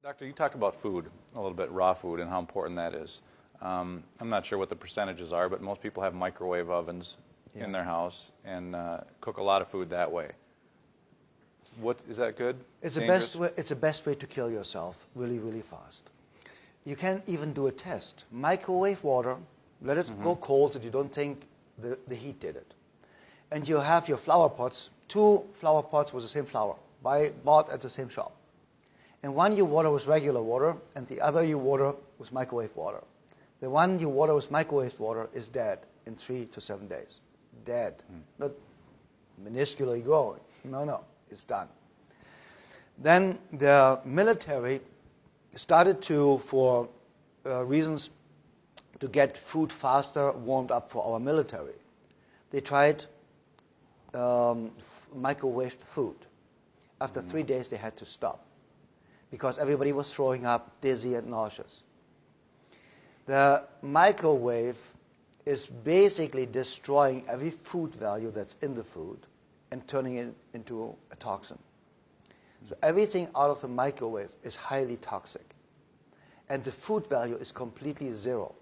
Doctor, you talked about food a little bit, raw food, and how important that is. I'm not sure what the percentages are, but most people have microwave ovens in their house and cook a lot of food that way. Is that good? It's the best way to kill yourself really, really fast. You can even do a test. Microwave water, let it go cold so you don't think the heat did it. And you have your flower pots, 2 flower pots with the same flower, bought at the same shop. And one you water with regular water, and the other you water with microwave water. The one you water with microwave water is dead in 3 to 7 days. Dead. Not minusculely growing. No, it's done. Then the military started to, for reasons to get food faster warmed up for our military, they tried microwaved food. After 3 days, they had to stop because everybody was throwing up, dizzy and nauseous. The microwave is basically destroying every food value that's in the food and turning it into a toxin. So everything out of the microwave is highly toxic. And the food value is completely zero.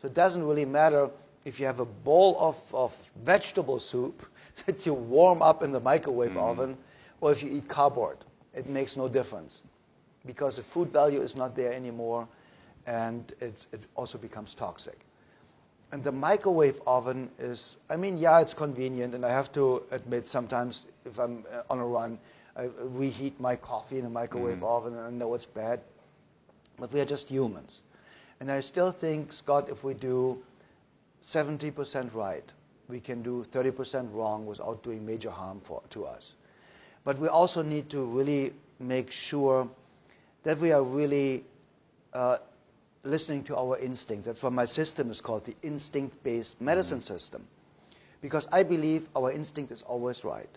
So it doesn't really matter if you have a bowl of vegetable soup that you warm up in the microwave oven or if you eat cardboard. It makes no difference because the food value is not there anymore and it also becomes toxic. And the microwave oven is, it's convenient, and I have to admit sometimes if I'm on a run, I reheat my coffee in a microwave oven, and I know it's bad. But we are just humans. And I still think, Scott, if we do 70% right, we can do 30% wrong without doing major harm to us. But we also need to really make sure that we are really listening to our instinct. That's why my system is called the instinct-based medicine system. Because I believe our instinct is always right.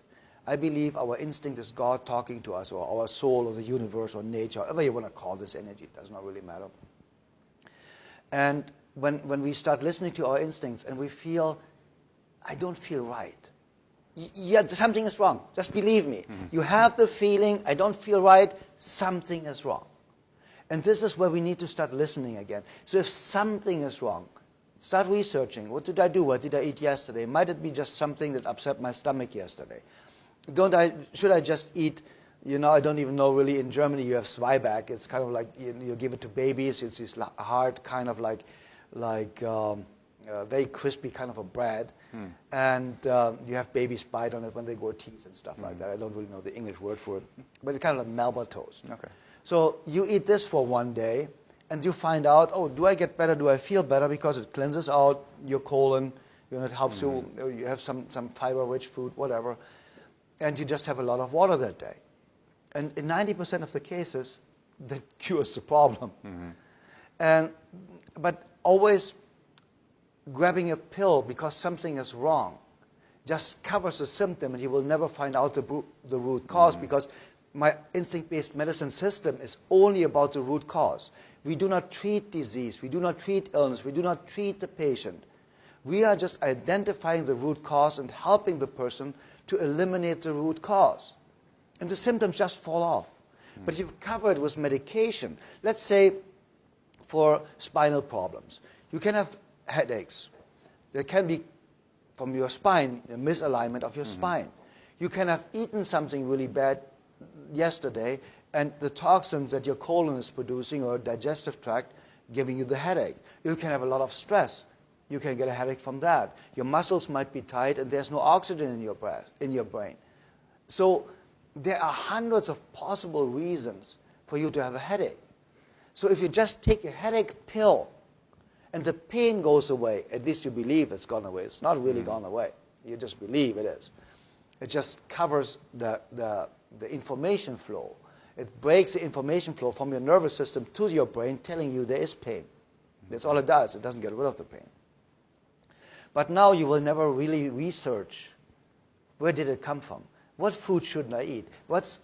I believe our instinct is God talking to us, or our soul, or the universe, or nature, however you want to call this energy. It does not really matter. And when we start listening to our instincts and we feel, I don't feel right. Something is wrong. Just believe me. You have the feeling, I don't feel right, something is wrong. And this is where we need to start listening again. So if something is wrong, start researching. What did I do? What did I eat yesterday? Might it be just something that upset my stomach yesterday? Should I just eat, I don't even know really, in Germany you have Zwieback. It's kind of like, you give it to babies. It's this hard kind of like very crispy kind of a bread. And you have babies bite on it when they grow teeth and stuff like that. I don't really know the English word for it. But it's kind of like Melba toast. Okay. So you eat this for one day, and you find out, do I get better? Do I feel better? Because it cleanses out your colon. It helps you. You have some fiber-rich food, whatever. And you just have a lot of water that day. And in 90% of the cases, that cures the problem. But always grabbing a pill because something is wrong just covers the symptom, and you will never find out the root cause because my instinct-based medicine system is only about the root cause. We do not treat disease. We do not treat illness. We do not treat the patient. We are just identifying the root cause and helping the person to eliminate the root cause. And the symptoms just fall off. But if you cover it with medication, let's say for spinal problems, you can have headaches. There can be, from your spine, a misalignment of your spine. You can have eaten something really bad yesterday, and the toxins that your colon is producing or digestive tract giving you the headache. You can have a lot of stress. You can get a headache from that. Your muscles might be tight and there's no oxygen in your brain. So there are hundreds of possible reasons for you to have a headache. So if you just take a headache pill and the pain goes away, at least you believe it's gone away. It's not really gone away. You just believe it is. It just covers the information flow. It breaks the information flow from your nervous system to your brain, telling you there is pain. That's all it does. It doesn't get rid of the pain. But now you will never really research where did it come from. What food shouldn't I eat? What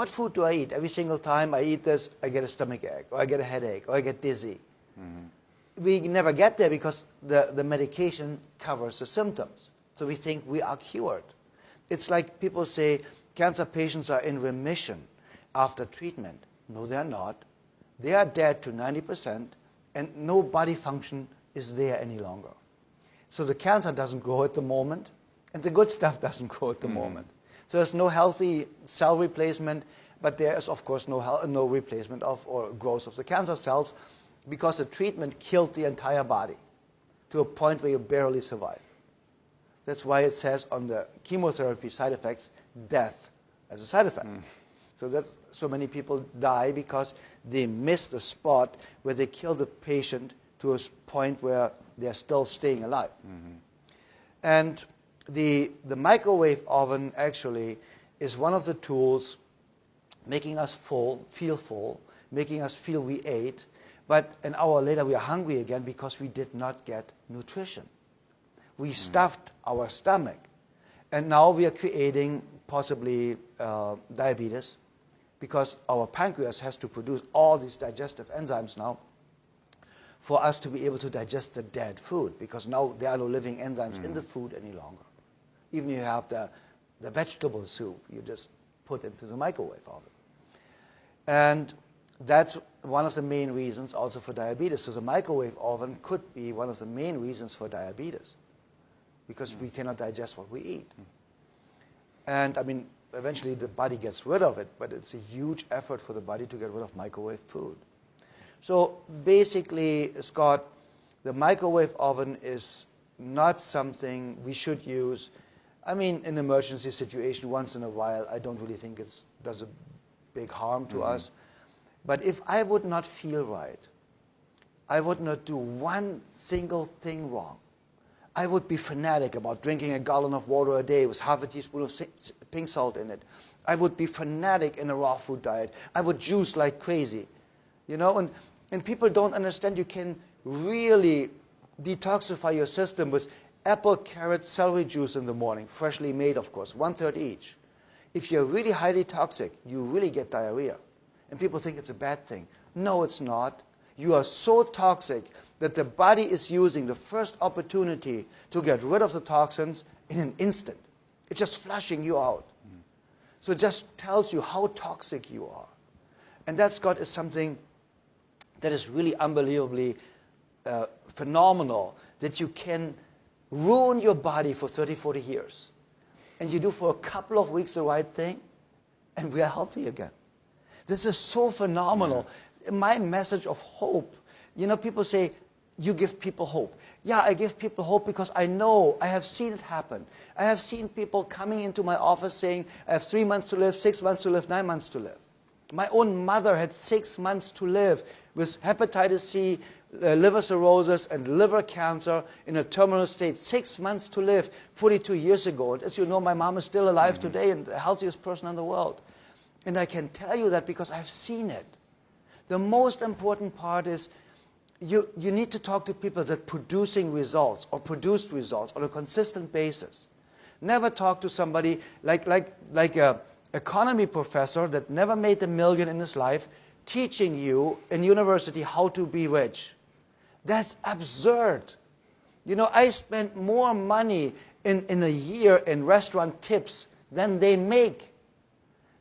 food do I eat? Every single time I eat this, I get a stomach ache, or I get a headache, or I get dizzy. We never get there because the medication covers the symptoms. So we think we are cured. It's like people say cancer patients are in remission after treatment. No, they're not. they are dead to 90%, and no body function is there any longer. So the cancer doesn't grow at the moment, and the good stuff doesn't grow at the moment. So there's no healthy cell replacement, but there is, of course, no replacement of or growth of the cancer cells, because the treatment killed the entire body to a point where you barely survive. That's why it says on the chemotherapy side effects, death as a side effect. So many people die because they miss the spot where they kill the patient to a point where they're still staying alive. And the microwave oven actually is one of the tools making us feel full, making us feel we ate, but an hour later we are hungry again because we did not get nutrition. We stuffed our stomach. And now we are creating possibly diabetes, because our pancreas has to produce all these digestive enzymes now for us to be able to digest the dead food, because now there are no living enzymes in the food any longer. Even if you have the vegetable soup, you just put into the microwave oven. And that's one of the main reasons also for diabetes. So the microwave oven could be one of the main reasons for diabetes, because we cannot digest what we eat. And I mean, eventually the body gets rid of it, but it's a huge effort for the body to get rid of microwave food. So basically, Scott, the microwave oven is not something we should use. I mean, in an emergency situation, once in a while, I don't really think it does a big harm to us. But if I would not feel right, I would not do one single thing wrong, I would be fanatic about drinking a gallon of water a day with half a teaspoon of pink salt in it. I would be fanatic in a raw food diet. I would juice like crazy. You know, and people don't understand you can really detoxify your system with apple, carrot, celery juice in the morning, freshly made, of course, 1/3 each. If you're really highly toxic, you really get diarrhea. And people think it's a bad thing. No, it's not. You are so toxic that the body is using the first opportunity to get rid of the toxins in an instant. It's just flushing you out. So it just tells you how toxic you are. And that, Scott, is something that is really unbelievably phenomenal, that you can ruin your body for 30, 40 years. And you do for a couple of weeks the right thing, and we are healthy again. This is so phenomenal. My message of hope, you know, people say, you give people hope. Yeah, I give people hope because I know, I have seen it happen. I have seen people coming into my office saying, I have 3 months to live, 6 months to live, 9 months to live. My own mother had 6 months to live with hepatitis C, liver cirrhosis, and liver cancer in a terminal state. 6 months to live 42 years ago. And as you know, my mom is still alive today and the healthiest person in the world. And I can tell you that because I've seen it. The most important part is you need to talk to people that are producing results or produced results on a consistent basis. Never talk to somebody like a economy professor that never made $1 million in his life teaching you in university how to be rich. That's absurd. You know, I spent more money in a year in restaurant tips than they make.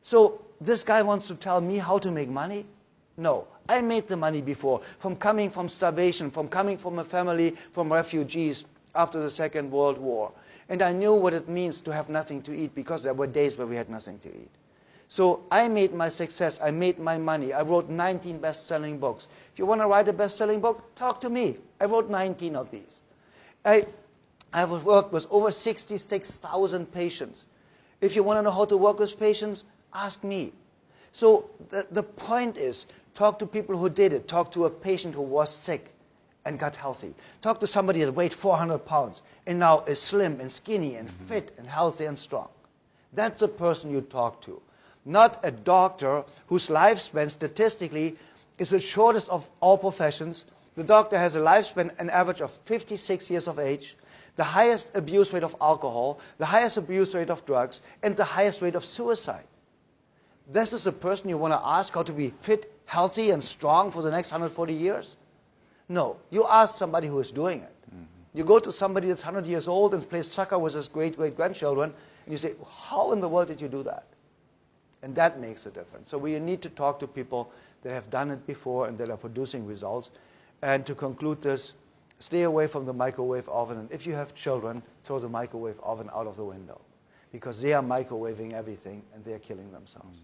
So this guy wants to tell me how to make money? No. I made the money before, from coming from starvation, from coming from a family from refugees after the Second World War. And I knew what it means to have nothing to eat, because there were days where we had nothing to eat. So I made my success. I made my money. I wrote 19 best-selling books. If you want to write a best-selling book, talk to me. I wrote 19 of these. I have worked with over 66,000 patients. If you want to know how to work with patients, ask me. So the point is, talk to people who did it. Talk to a patient who was sick and got healthy. Talk to somebody that weighed 400 pounds and now is slim and skinny and fit and healthy and strong. That's the person you talk to. Not a doctor whose lifespan statistically is the shortest of all professions. The doctor has a lifespan, an average of 56 years of age, the highest abuse rate of alcohol, the highest abuse rate of drugs, and the highest rate of suicide. This is a person you want to ask how to be fit, healthy, and strong for the next 140 years? No. You ask somebody who is doing it. You go to somebody that's 100 years old and plays soccer with his great-great-grandchildren, and you say, how in the world did you do that? And that makes a difference. So we need to talk to people that have done it before and that are producing results. And to conclude this, stay away from the microwave oven. And if you have children, throw the microwave oven out of the window, because they are microwaving everything and they are killing themselves.